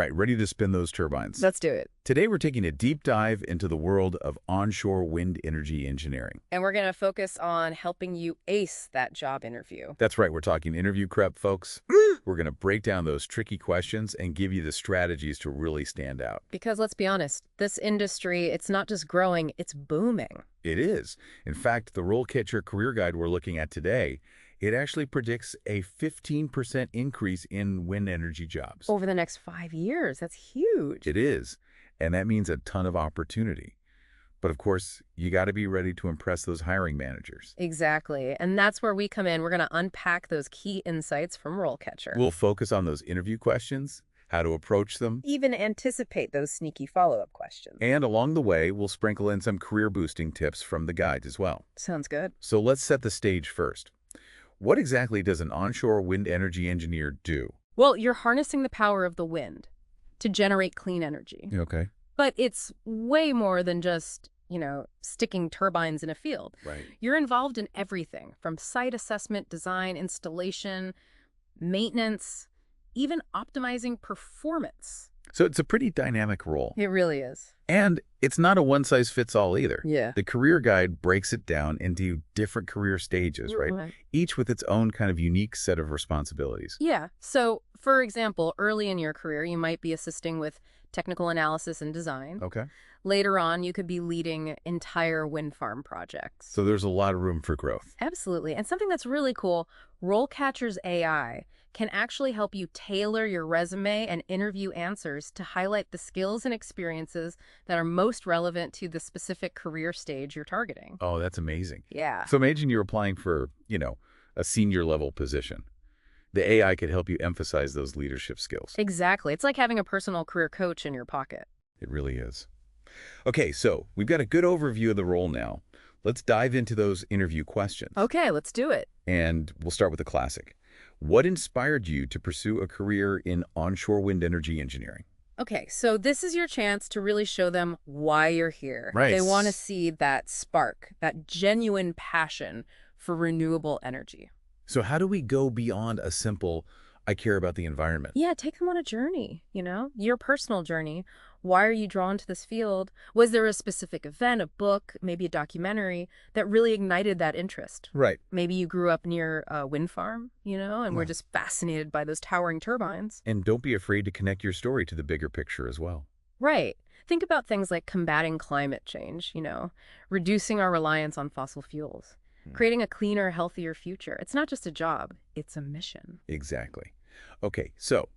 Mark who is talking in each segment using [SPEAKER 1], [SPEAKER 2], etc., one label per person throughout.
[SPEAKER 1] right, ready to spin those turbines.
[SPEAKER 2] Let's do it.
[SPEAKER 1] Today, we're taking a deep dive into the world of onshore wind energy engineering.
[SPEAKER 2] And we're going to focus on helping you ace that job interview.
[SPEAKER 1] That's right, we're talking interview prep, folks. We're going to break down those tricky questions and give you the strategies to really stand out.
[SPEAKER 2] Because let's be honest, this industry, it's not just growing, it's booming.
[SPEAKER 1] It is. In fact, the RoleCatcher Career Guide we're looking at today, it actually predicts a 15% increase in wind energy jobs.
[SPEAKER 2] Over the next 5 years, that's huge.
[SPEAKER 1] It is, and that means a ton of opportunity. But of course, you got to be ready to impress those hiring managers.
[SPEAKER 2] Exactly, and that's where we come in. We're going to unpack those key insights from RoleCatcher.
[SPEAKER 1] We'll focus on those interview questions, how to approach them,
[SPEAKER 2] Even anticipate those sneaky follow-up questions.
[SPEAKER 1] and along the way, we'll sprinkle in some career-boosting tips from the guide as well.
[SPEAKER 2] Sounds good.
[SPEAKER 1] So let's set the stage first. What exactly does an onshore wind energy engineer do?
[SPEAKER 2] Well, you're harnessing the power of the wind to generate clean energy.
[SPEAKER 1] Okay.
[SPEAKER 2] But it's way more than just, sticking turbines in a field.
[SPEAKER 1] Right.
[SPEAKER 2] You're involved in everything from site assessment, design, installation, maintenance, even optimizing performance.
[SPEAKER 1] So it's a pretty dynamic role.
[SPEAKER 2] It really is.
[SPEAKER 1] And it's not a one-size-fits-all either.
[SPEAKER 2] Yeah.
[SPEAKER 1] The career guide breaks it down into different career stages, right? Each with its own kind of unique set of responsibilities.
[SPEAKER 2] Yeah. So, for example, early in your career, you might be assisting with technical analysis and design.
[SPEAKER 1] Okay.
[SPEAKER 2] Later on, you could be leading entire wind farm projects.
[SPEAKER 1] So there's a lot of room for growth.
[SPEAKER 2] Absolutely. And something that's really cool, RoleCatcher's AI can actually help you tailor your resume and interview answers to highlight the skills and experiences that are most relevant to the specific career stage you're targeting.
[SPEAKER 1] Oh, that's amazing.
[SPEAKER 2] Yeah.
[SPEAKER 1] So imagine you're applying for, a senior level position. The AI could help you emphasize those leadership skills.
[SPEAKER 2] Exactly. It's like having a personal career coach in your pocket.
[SPEAKER 1] It really is. Okay, so we've got a good overview of the role now. Let's dive into those interview questions.
[SPEAKER 2] Okay, let's do it.
[SPEAKER 1] And we'll start with the classic. What inspired you to pursue a career in onshore wind energy engineering?
[SPEAKER 2] Okay, so this is your chance to really show them why you're here.
[SPEAKER 1] Right.
[SPEAKER 2] They want to see that spark, that genuine passion for renewable energy.
[SPEAKER 1] So how do we go beyond a simple, I care about the environment?
[SPEAKER 2] Yeah, take them on a journey, your personal journey. Why are you drawn to this field? Was there a specific event, a book, maybe a documentary that really ignited that interest?
[SPEAKER 1] Right.
[SPEAKER 2] Maybe you grew up near a wind farm, and were
[SPEAKER 1] Right.
[SPEAKER 2] just fascinated by those towering turbines.
[SPEAKER 1] And don't be afraid to connect your story to the bigger picture as well.
[SPEAKER 2] Right. Think about things like combating climate change, reducing our reliance on fossil fuels, creating a cleaner, healthier future. It's not just a job, it's a mission.
[SPEAKER 1] Exactly. Okay, so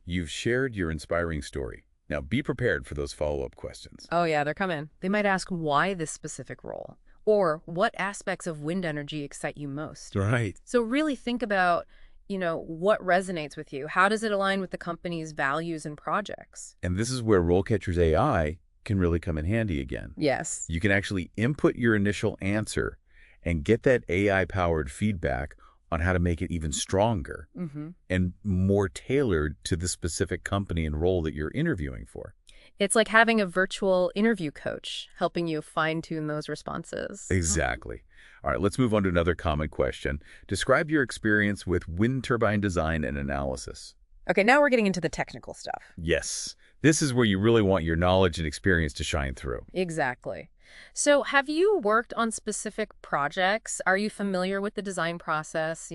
[SPEAKER 1] you've shared your inspiring story. Now be prepared for those follow-up questions.
[SPEAKER 2] Oh yeah, they're coming. They might ask why this specific role, or what aspects of wind energy excite you most.
[SPEAKER 1] Right.
[SPEAKER 2] So really think about, what resonates with you. How does it align with the company's values and projects?
[SPEAKER 1] And this is where RoleCatcher's AI can really come in handy again.
[SPEAKER 2] Yes.
[SPEAKER 1] You can actually input your initial answer and get that AI-powered feedback on how to make it even stronger and more tailored to the specific company and role that you're interviewing for.
[SPEAKER 2] It's like having a virtual interview coach helping you fine-tune those responses.
[SPEAKER 1] Exactly. All right, let's move on to another common question. Describe your experience with wind turbine design and analysis.
[SPEAKER 2] Okay, now we're getting into the technical stuff.
[SPEAKER 1] Yes, this is where you really want your knowledge and experience to shine through.
[SPEAKER 2] Exactly. So have you worked on specific projects? Are you familiar with the design process,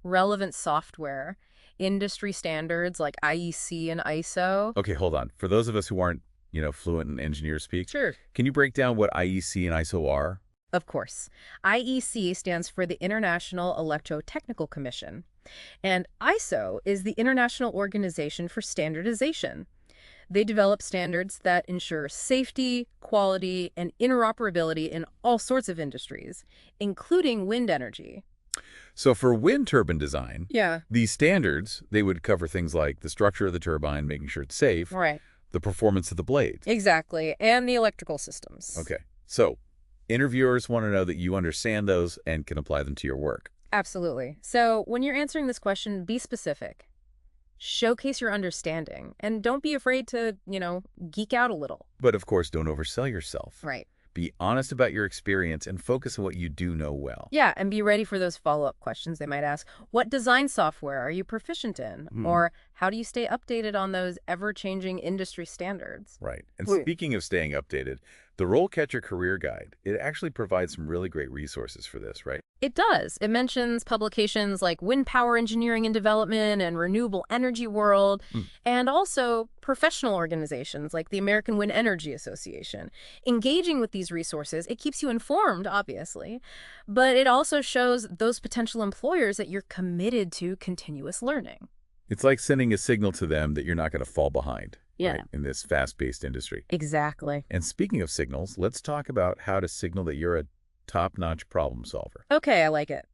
[SPEAKER 2] relevant software, industry standards like IEC and ISO?
[SPEAKER 1] Okay, hold on. For those of us who aren't, fluent in engineer speak,
[SPEAKER 2] Sure.
[SPEAKER 1] can you break down what IEC and ISO are?
[SPEAKER 2] Of course. IEC stands for the International Electrotechnical Commission, and ISO is the International Organization for Standardization. They develop standards that ensure safety, quality, and interoperability in all sorts of industries, including wind energy.
[SPEAKER 1] So for wind turbine design,
[SPEAKER 2] Yeah.
[SPEAKER 1] these standards, they would cover things like the structure of the turbine, making sure it's safe,
[SPEAKER 2] Right.
[SPEAKER 1] the performance of the blades.
[SPEAKER 2] Exactly. And the electrical systems.
[SPEAKER 1] Okay, so interviewers want to know that you understand those and can apply them to your work.
[SPEAKER 2] Absolutely. So when you're answering this question, be specific. Showcase your understanding. And don't be afraid to, geek out a little.
[SPEAKER 1] But of course, don't oversell yourself.
[SPEAKER 2] Right.
[SPEAKER 1] Be honest about your experience and focus on what you do know well.
[SPEAKER 2] Yeah, and be ready for those follow-up questions they might ask. What design software are you proficient in? Or How do you stay updated on those ever-changing industry standards?
[SPEAKER 1] Right. And
[SPEAKER 2] Wait.
[SPEAKER 1] speaking of staying updated, the RoleCatcher Career Guide, it actually provides some really great resources for this, right?
[SPEAKER 2] It does. It mentions publications like Wind Power Engineering and Development and Renewable Energy World,
[SPEAKER 1] Mm.
[SPEAKER 2] and also professional organizations like the American Wind Energy Association. Engaging with these resources, it keeps you informed, obviously, but it also shows those potential employers that you're committed to continuous learning.
[SPEAKER 1] It's like sending a signal to them that you're not going to fall behind,
[SPEAKER 2] Yeah.
[SPEAKER 1] right, in this fast-paced industry.
[SPEAKER 2] Exactly.
[SPEAKER 1] And speaking of signals, let's talk about how to signal that you're a top-notch problem solver.
[SPEAKER 2] Okay, I like it.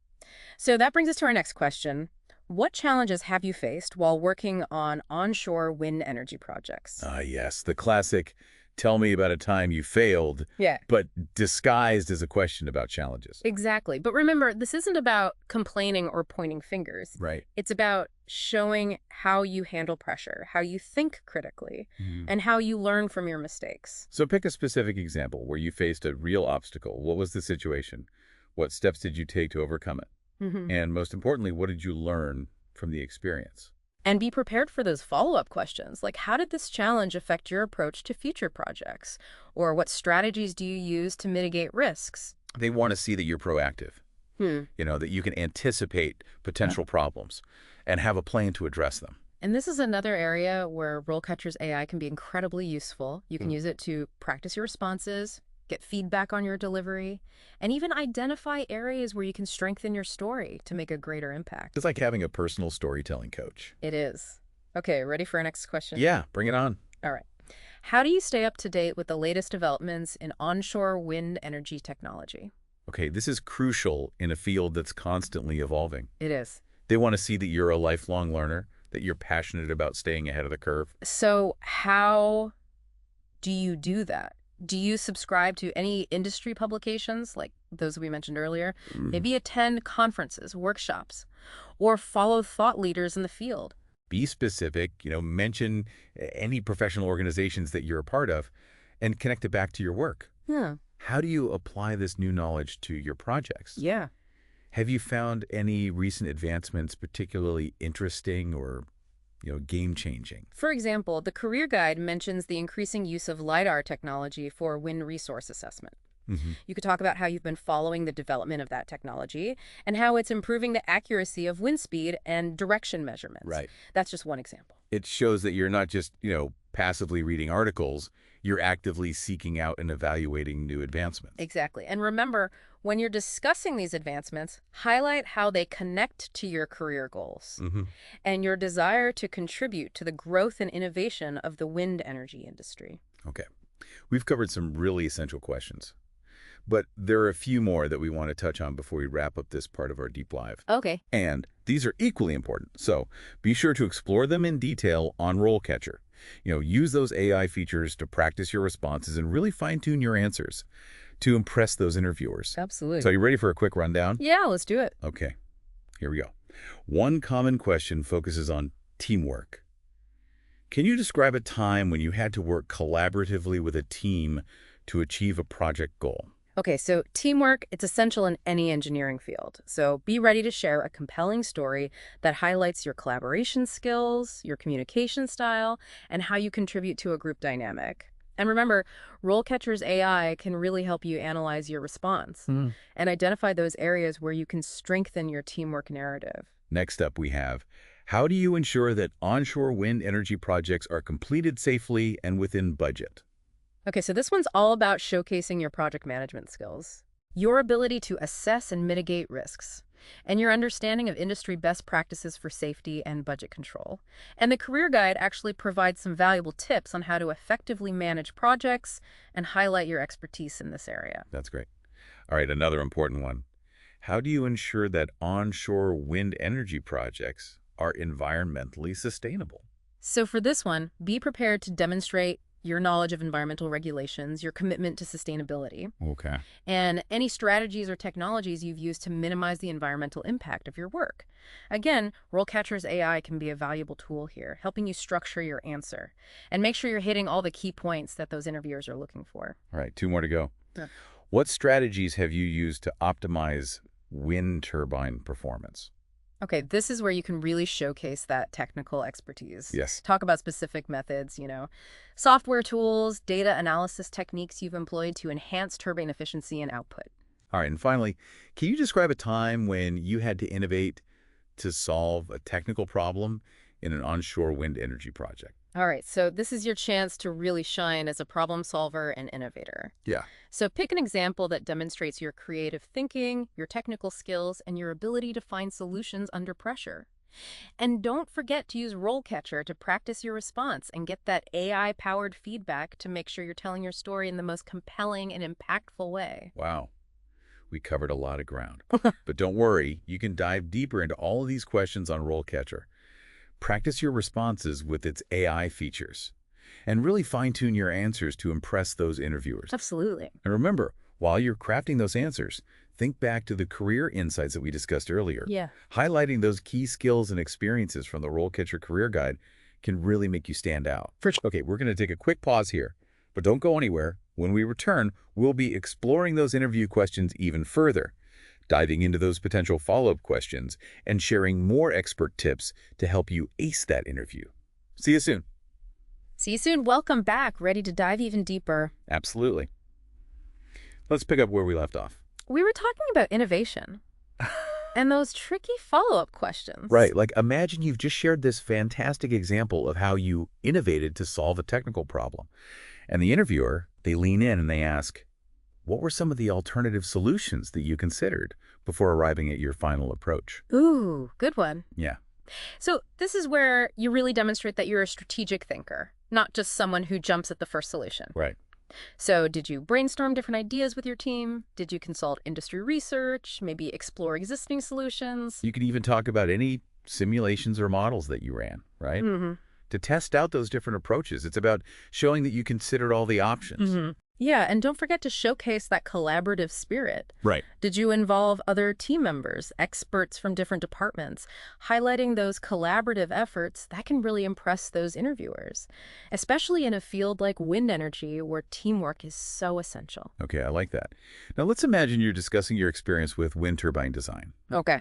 [SPEAKER 2] So that brings us to our next question. What challenges have you faced while working on onshore wind energy projects?
[SPEAKER 1] Ah, yes, the classic, tell me about a time you failed,
[SPEAKER 2] Yeah.
[SPEAKER 1] but disguised as a question about challenges.
[SPEAKER 2] Exactly. But remember, this isn't about complaining or pointing fingers.
[SPEAKER 1] Right.
[SPEAKER 2] It's about showing how you handle pressure, how you think critically,
[SPEAKER 1] Mhm.
[SPEAKER 2] and how you learn from your mistakes.
[SPEAKER 1] So pick a specific example where you faced a real obstacle. What was the situation? What steps did you take to overcome it?
[SPEAKER 2] Mhm.
[SPEAKER 1] And most importantly, what did you learn from the experience?
[SPEAKER 2] And be prepared for those follow-up questions, like how did this challenge affect your approach to future projects? Or what strategies do you use to mitigate risks?
[SPEAKER 1] They want to see that you're proactive, that you can anticipate potential problems and have a plan to address them.
[SPEAKER 2] And this is another area where RoleCatcher's AI can be incredibly useful. You can use it to practice your responses, get feedback on your delivery, and even identify areas where you can strengthen your story to make a greater impact.
[SPEAKER 1] It's like having a personal storytelling coach.
[SPEAKER 2] It is. Okay, ready for our next question?
[SPEAKER 1] Yeah, bring it on.
[SPEAKER 2] All right. How do you stay up to date with the latest developments in onshore wind energy technology?
[SPEAKER 1] Okay, this is crucial in a field that's constantly evolving.
[SPEAKER 2] It is.
[SPEAKER 1] They want to see that you're a lifelong learner, that you're passionate about staying ahead of the curve.
[SPEAKER 2] So how do you do that? Do you subscribe to any industry publications, like those we mentioned earlier? Maybe attend conferences, workshops, or follow thought leaders in the field?
[SPEAKER 1] Be specific, mention any professional organizations that you're a part of and connect it back to your work.
[SPEAKER 2] Yeah.
[SPEAKER 1] How do you apply this new knowledge to your projects?
[SPEAKER 2] Yeah.
[SPEAKER 1] Have you found any recent advancements particularly interesting or, game-changing?
[SPEAKER 2] For example, the Career Guide mentions the increasing use of LiDAR technology for wind resource assessment. You could talk about how you've been following the development of that technology and how it's improving the accuracy of wind speed and direction measurements.
[SPEAKER 1] Right.
[SPEAKER 2] That's just one example.
[SPEAKER 1] It shows that you're not just, passively reading articles, you're actively seeking out and evaluating new advancements.
[SPEAKER 2] Exactly. And remember, when you're discussing these advancements, highlight how they connect to your career goals and your desire to contribute to the growth and innovation of the wind energy industry.
[SPEAKER 1] Okay. We've covered some really essential questions, but there are a few more that we want to touch on before we wrap up this part of our deep dive.
[SPEAKER 2] Okay.
[SPEAKER 1] And these are equally important, so be sure to explore them in detail on RoleCatcher. Use those AI features to practice your responses and really fine-tune your answers to impress those interviewers.
[SPEAKER 2] Absolutely.
[SPEAKER 1] So are you ready for a quick rundown?
[SPEAKER 2] Yeah, let's do it.
[SPEAKER 1] Okay, here we go. One common question focuses on teamwork. Can you describe a time when you had to work collaboratively with a team to achieve a project goal?
[SPEAKER 2] Okay, so teamwork, it's essential in any engineering field. So be ready to share a compelling story that highlights your collaboration skills, your communication style, and how you contribute to a group dynamic. And remember, RoleCatcher's AI can really help you analyze your response and identify those areas where you can strengthen your teamwork narrative.
[SPEAKER 1] Next up we have, how do you ensure that onshore wind energy projects are completed safely and within budget?
[SPEAKER 2] Okay, so this one's all about showcasing your project management skills, your ability to assess and mitigate risks, and your understanding of industry best practices for safety and budget control. And the Career Guide actually provides some valuable tips on how to effectively manage projects and highlight your expertise in this area.
[SPEAKER 1] That's great. All right, another important one. How do you ensure that onshore wind energy projects are environmentally sustainable?
[SPEAKER 2] So for this one, be prepared to demonstrate your knowledge of environmental regulations, your commitment to sustainability,
[SPEAKER 1] Okay.
[SPEAKER 2] and any strategies or technologies you've used to minimize the environmental impact of your work. Again, RoleCatcher's AI can be a valuable tool here, helping you structure your answer and make sure you're hitting all the key points that those interviewers are looking for.
[SPEAKER 1] All right, 2 more to go.
[SPEAKER 2] Yeah.
[SPEAKER 1] What strategies have you used to optimize wind turbine performance?
[SPEAKER 2] Okay, this is where you can really showcase that technical expertise.
[SPEAKER 1] Yes.
[SPEAKER 2] Talk about specific methods, software tools, data analysis techniques you've employed to enhance turbine efficiency and output.
[SPEAKER 1] All right, and finally, can you describe a time when you had to innovate to solve a technical problem in an onshore wind energy project?
[SPEAKER 2] All right, so this is your chance to really shine as a problem solver and innovator.
[SPEAKER 1] Yeah.
[SPEAKER 2] So pick an example that demonstrates your creative thinking, your technical skills, and your ability to find solutions under pressure. And don't forget to use RoleCatcher to practice your response and get that AI-powered feedback to make sure you're telling your story in the most compelling and impactful way.
[SPEAKER 1] Wow. We covered a lot of ground. But don't worry, you can dive deeper into all of these questions on RoleCatcher. Practice your responses with its AI features, and really fine-tune your answers to impress those interviewers.
[SPEAKER 2] Absolutely.
[SPEAKER 1] And remember, while you're crafting those answers, think back to the career insights that we discussed earlier.
[SPEAKER 2] Yeah.
[SPEAKER 1] Highlighting those key skills and experiences from the RoleCatcher Career Guide can really make you stand out. Okay, we're going to take a quick pause here, but don't go anywhere. When we return, we'll be exploring those interview questions even further, diving into those potential follow-up questions, and sharing more expert tips to help you ace that interview. See you soon.
[SPEAKER 2] See you soon. Welcome back. Ready to dive even deeper.
[SPEAKER 1] Absolutely. Let's pick up where we left off.
[SPEAKER 2] We were talking about innovation and those tricky follow-up questions.
[SPEAKER 1] Right. Like, imagine you've just shared this fantastic example of how you innovated to solve a technical problem. And the interviewer, they lean in and they ask, what were some of the alternative solutions that you considered before arriving at your final approach?
[SPEAKER 2] Ooh, good one.
[SPEAKER 1] Yeah.
[SPEAKER 2] So this is where you really demonstrate that you're a strategic thinker, not just someone who jumps at the first solution.
[SPEAKER 1] Right.
[SPEAKER 2] So did you brainstorm different ideas with your team? Did you consult industry research, maybe explore existing solutions?
[SPEAKER 1] You could even talk about any simulations or models that you ran, right?
[SPEAKER 2] Mm-hmm.
[SPEAKER 1] To test out those different approaches. It's about showing that you considered all the options.
[SPEAKER 2] Mm-hmm. Yeah, and don't forget to showcase that collaborative spirit.
[SPEAKER 1] Right.
[SPEAKER 2] Did you involve other team members, experts from different departments? Highlighting those collaborative efforts, that can really impress those interviewers, especially in a field like wind energy where teamwork is so essential.
[SPEAKER 1] Okay, I like that. Now let's imagine you're discussing your experience with wind turbine design.
[SPEAKER 2] Okay.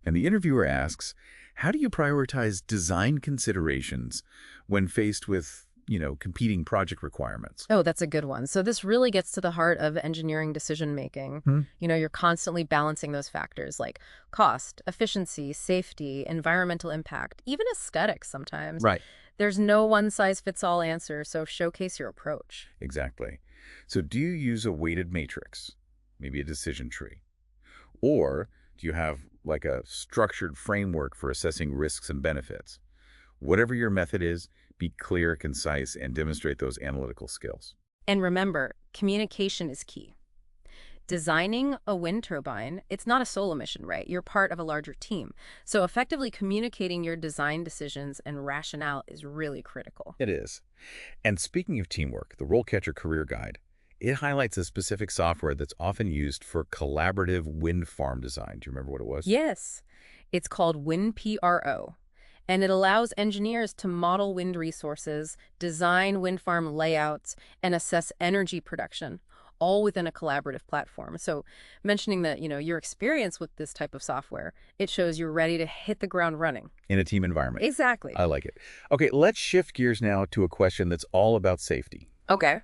[SPEAKER 1] And the interviewer asks, how do you prioritize design considerations when faced with, competing project requirements?
[SPEAKER 2] Oh, that's a good one. So this really gets to the heart of engineering decision-making. You're constantly balancing those factors like cost, efficiency, safety, environmental impact, even aesthetics sometimes.
[SPEAKER 1] Right.
[SPEAKER 2] There's no one-size-fits-all answer, so showcase your approach.
[SPEAKER 1] Exactly. So do you use a weighted matrix, maybe a decision tree? Or do you have like a structured framework for assessing risks and benefits? Whatever your method is, be clear, concise, and demonstrate those analytical skills.
[SPEAKER 2] And remember, communication is key. Designing a wind turbine, it's not a solo mission, right? You're part of a larger team. So effectively communicating your design decisions and rationale is really critical.
[SPEAKER 1] It is. And speaking of teamwork, the RoleCatcher Career Guide, it highlights a specific software that's often used for collaborative wind farm design. Do you remember what it was?
[SPEAKER 2] Yes. It's called WindPRO. And it allows engineers to model wind resources, design wind farm layouts, and assess energy production, all within a collaborative platform. So mentioning that, your experience with this type of software, it shows you're ready to hit the ground running.
[SPEAKER 1] In a team environment.
[SPEAKER 2] Exactly.
[SPEAKER 1] I like it. Okay, let's shift gears now to a question that's all about safety.
[SPEAKER 2] Okay.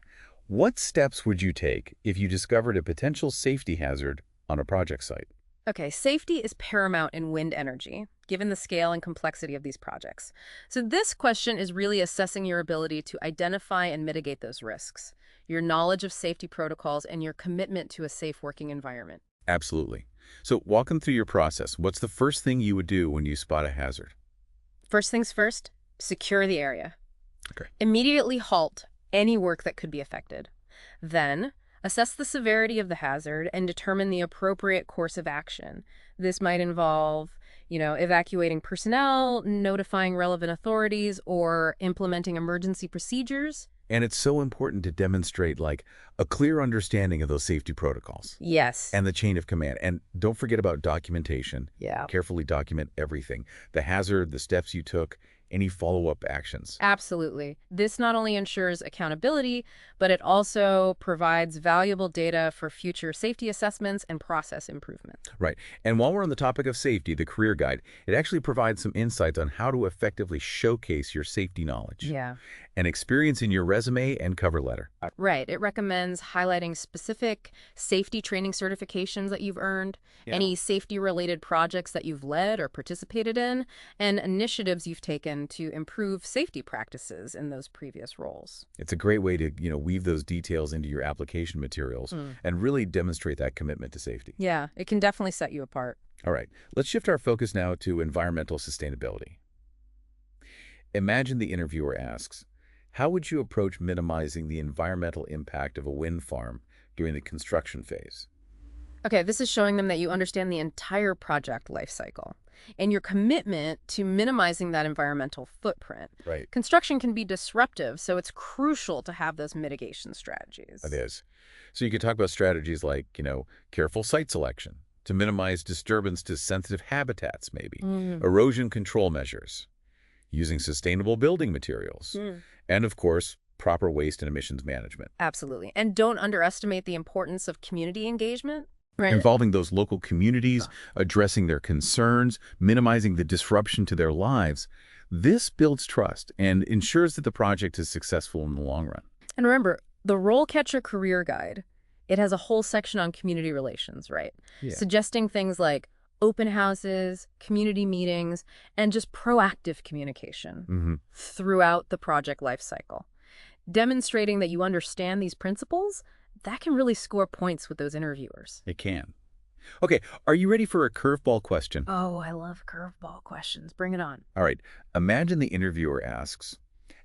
[SPEAKER 1] What steps would you take if you discovered a potential safety hazard on a project site?
[SPEAKER 2] Okay, safety is paramount in wind energy, given the scale and complexity of these projects. So this question is really assessing your ability to identify and mitigate those risks, your knowledge of safety protocols, and your commitment to a safe working environment.
[SPEAKER 1] Absolutely. So walk them through your process. What's the first thing you would do when you spot a hazard?
[SPEAKER 2] First things first, secure the area.
[SPEAKER 1] Okay.
[SPEAKER 2] Immediately halt any work that could be affected. Then, assess the severity of the hazard and determine the appropriate course of action. This might involve, evacuating personnel, notifying relevant authorities, or implementing emergency procedures.
[SPEAKER 1] And it's so important to demonstrate a clear understanding of those safety protocols.
[SPEAKER 2] Yes.
[SPEAKER 1] And the chain of command. And don't forget about documentation.
[SPEAKER 2] Yeah.
[SPEAKER 1] Carefully document everything. The hazard, the steps you took, any follow-up actions.
[SPEAKER 2] Absolutely. This not only ensures accountability, but it also provides valuable data for future safety assessments and process improvement.
[SPEAKER 1] Right. And while we're on the topic of safety, the career guide, it actually provides some insights on how to effectively showcase your safety knowledge
[SPEAKER 2] Yeah.
[SPEAKER 1] and experience in your resume and cover letter.
[SPEAKER 2] Right. It recommends highlighting specific safety training certifications that you've earned, any safety-related projects that you've led or participated in, and initiatives you've taken to improve safety practices in those previous roles.
[SPEAKER 1] It's a great way to, weave those details into your application materials and really demonstrate that commitment to safety.
[SPEAKER 2] Yeah, it can definitely set you apart.
[SPEAKER 1] All right, let's shift our focus now to environmental sustainability. Imagine the interviewer asks, how would you approach minimizing the environmental impact of a wind farm during the construction phase?
[SPEAKER 2] Okay, this is showing them that you understand the entire project lifecycle and your commitment to minimizing that environmental footprint.
[SPEAKER 1] Right.
[SPEAKER 2] Construction can be disruptive, so it's crucial to have those mitigation strategies.
[SPEAKER 1] It is. So you could talk about strategies like, careful site selection to minimize disturbance to sensitive habitats, maybe, erosion control measures, using sustainable building materials, and, of course, proper waste and emissions management.
[SPEAKER 2] Absolutely. And don't underestimate the importance of community engagement. Right.
[SPEAKER 1] Involving those local communities, addressing their concerns, minimizing the disruption to their lives. This builds trust and ensures that the project is successful in the long run.
[SPEAKER 2] And remember, the RoleCatcher Career Guide, it has a whole section on community relations, right?
[SPEAKER 1] Yeah.
[SPEAKER 2] Suggesting things like open houses, community meetings, and just proactive communication throughout the project lifecycle. Demonstrating that you understand these principles, that can really score points with those interviewers.
[SPEAKER 1] It can. Okay, are you ready for a curveball question?
[SPEAKER 2] Oh, I love curveball questions. Bring it on.
[SPEAKER 1] All right, imagine the interviewer asks,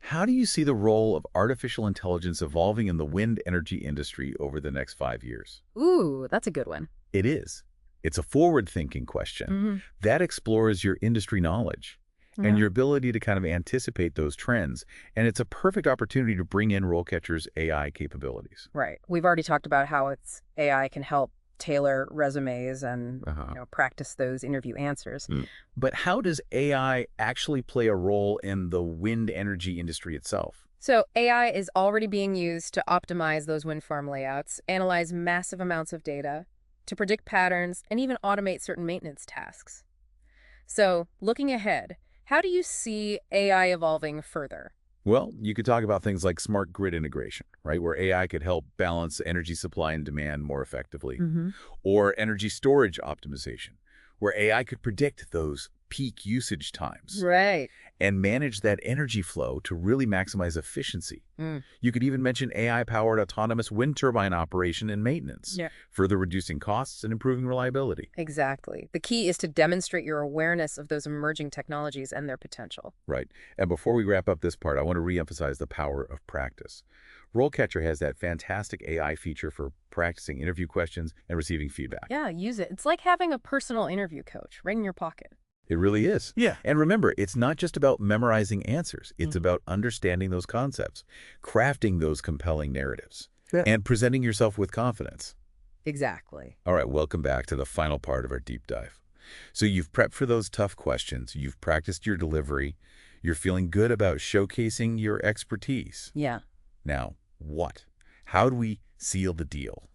[SPEAKER 1] how do you see the role of artificial intelligence evolving in the wind energy industry over the next 5 years?
[SPEAKER 2] Ooh, that's a good one.
[SPEAKER 1] It is. It's a forward-thinking question that explores your industry knowledge and your ability to kind of anticipate those trends. And it's a perfect opportunity to bring in RoleCatcher's AI capabilities.
[SPEAKER 2] Right. We've already talked about how AI can help tailor resumes and practice those interview answers.
[SPEAKER 1] But how does AI actually play a role in the wind energy industry itself?
[SPEAKER 2] So AI is already being used to optimize those wind farm layouts, analyze massive amounts of data, to predict patterns, and even automate certain maintenance tasks. So looking ahead, how do you see AI evolving further?
[SPEAKER 1] Well, you could talk about things like smart grid integration, right, where AI could help balance energy supply and demand more effectively, or energy storage optimization, where AI could predict those peak usage times
[SPEAKER 2] Right.
[SPEAKER 1] and manage that energy flow to really maximize efficiency. You could even mention AI-powered autonomous wind turbine operation and maintenance, further reducing costs and improving reliability.
[SPEAKER 2] Exactly. The key is to demonstrate your awareness of those emerging technologies and their potential.
[SPEAKER 1] Right. And before we wrap up this part, I want to reemphasize the power of practice. RoleCatcher has that fantastic AI feature for practicing interview questions and receiving feedback.
[SPEAKER 2] Yeah, use it. It's like having a personal interview coach right in your pocket.
[SPEAKER 1] It really is.
[SPEAKER 3] Yeah.
[SPEAKER 1] And remember, it's not just about memorizing answers. It's about understanding those concepts, crafting those compelling narratives, and presenting yourself with confidence.
[SPEAKER 2] Exactly.
[SPEAKER 1] All right, welcome back to the final part of our deep dive. So you've prepped for those tough questions. You've practiced your delivery. You're feeling good about showcasing your expertise.
[SPEAKER 2] Yeah.
[SPEAKER 1] Now, what? How do we seal the deal?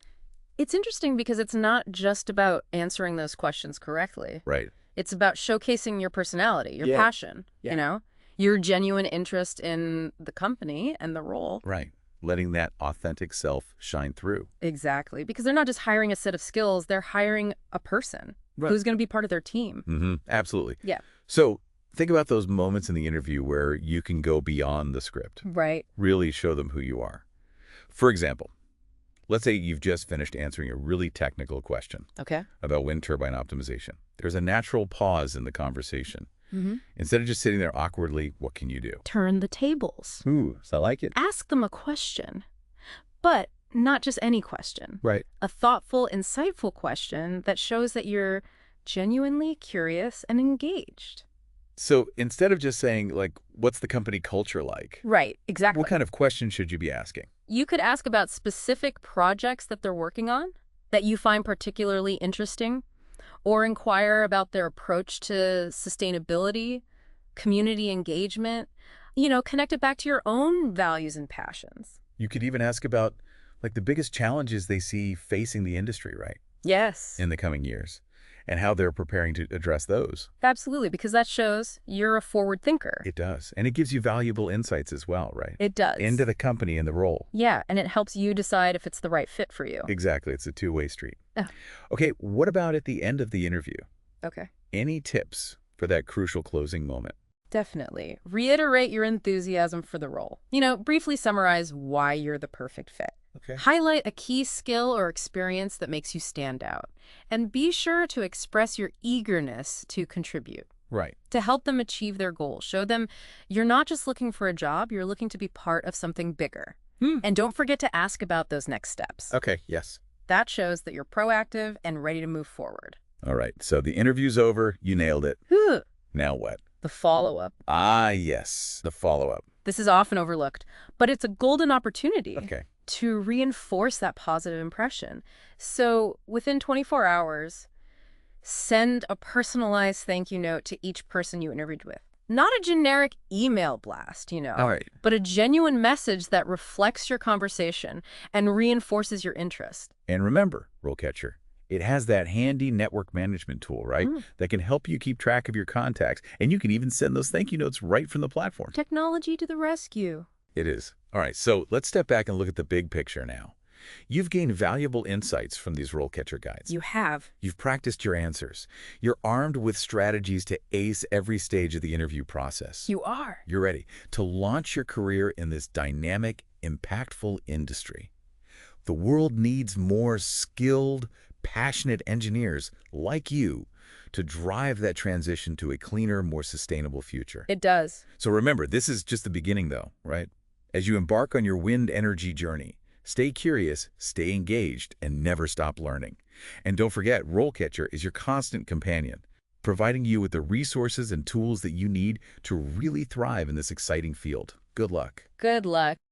[SPEAKER 2] It's interesting because it's not just about answering those questions correctly.
[SPEAKER 1] Right.
[SPEAKER 2] It's about showcasing your personality, your passion, your genuine interest in the company and the role.
[SPEAKER 1] Right. Letting that authentic self shine through.
[SPEAKER 2] Exactly. Because they're not just hiring a set of skills, they're hiring a person who's going to be part of their team.
[SPEAKER 1] Absolutely.
[SPEAKER 2] Yeah.
[SPEAKER 1] So think about those moments in the interview where you can go beyond the script.
[SPEAKER 2] Right.
[SPEAKER 1] Really show them who you are. For example, let's say you've just finished answering a really technical question about wind turbine optimization. There's a natural pause in the conversation. Instead of just sitting there awkwardly, what can you do?
[SPEAKER 2] Turn the tables.
[SPEAKER 1] Ooh, so I like it.
[SPEAKER 2] Ask them a question, but not just any question.
[SPEAKER 1] Right.
[SPEAKER 2] A thoughtful, insightful question that shows that you're genuinely curious and engaged.
[SPEAKER 1] So instead of just saying, like, what's the company culture like?
[SPEAKER 2] Right, exactly.
[SPEAKER 1] What kind of question should you be asking?
[SPEAKER 2] You could ask about specific projects that they're working on that you find particularly interesting, or inquire about their approach to sustainability, community engagement. Connect it back to your own values and passions.
[SPEAKER 1] You could even ask about like the biggest challenges they see facing the industry, right,
[SPEAKER 2] Yes.
[SPEAKER 1] in the coming years, and how they're preparing to address those.
[SPEAKER 2] Absolutely, because that shows you're a forward thinker.
[SPEAKER 1] It does. And it gives you valuable insights as well, right?
[SPEAKER 2] It does.
[SPEAKER 1] Into the company and the role.
[SPEAKER 2] Yeah, and it helps you decide if it's the right fit for you.
[SPEAKER 1] Exactly. It's a two-way street.
[SPEAKER 2] Oh.
[SPEAKER 1] Okay, what about at the end of the interview?
[SPEAKER 2] Okay.
[SPEAKER 1] Any tips for that crucial closing moment?
[SPEAKER 2] Definitely. Reiterate your enthusiasm for the role. Briefly summarize why you're the perfect fit.
[SPEAKER 1] Okay.
[SPEAKER 2] Highlight a key skill or experience that makes you stand out. And be sure to express your eagerness to contribute.
[SPEAKER 1] Right.
[SPEAKER 2] To help them achieve their goals. Show them you're not just looking for a job, you're looking to be part of something bigger. And don't forget to ask about those next steps.
[SPEAKER 1] Okay, yes.
[SPEAKER 2] That shows that you're proactive and ready to move forward.
[SPEAKER 1] All right, so the interview's over. You nailed it.
[SPEAKER 2] Whew.
[SPEAKER 1] Now what?
[SPEAKER 2] The follow-up.
[SPEAKER 1] Ah, yes, the follow-up.
[SPEAKER 2] This is often overlooked, but it's a golden opportunity.
[SPEAKER 1] Okay.
[SPEAKER 2] To reinforce that positive impression. So within 24 hours, send a personalized thank you note to each person you interviewed with. Not a generic email blast,
[SPEAKER 1] All right.
[SPEAKER 2] but a genuine message that reflects your conversation and reinforces your interest.
[SPEAKER 1] And remember, RoleCatcher, it has that handy network management tool, right, that can help you keep track of your contacts. And you can even send those thank you notes right from the platform.
[SPEAKER 2] Technology to the rescue.
[SPEAKER 1] It is. All right, so let's step back and look at the big picture now. You've gained valuable insights from these RoleCatcher guides.
[SPEAKER 2] You have.
[SPEAKER 1] You've practiced your answers. You're armed with strategies to ace every stage of the interview process.
[SPEAKER 2] You are.
[SPEAKER 1] You're ready to launch your career in this dynamic, impactful industry. The world needs more skilled, passionate engineers like you to drive that transition to a cleaner, more sustainable future.
[SPEAKER 2] It does.
[SPEAKER 1] So remember, this is just the beginning though, right? As you embark on your wind energy journey, stay curious, stay engaged, and never stop learning. And don't forget, RoleCatcher is your constant companion, providing you with the resources and tools that you need to really thrive in this exciting field. Good luck.
[SPEAKER 2] Good luck.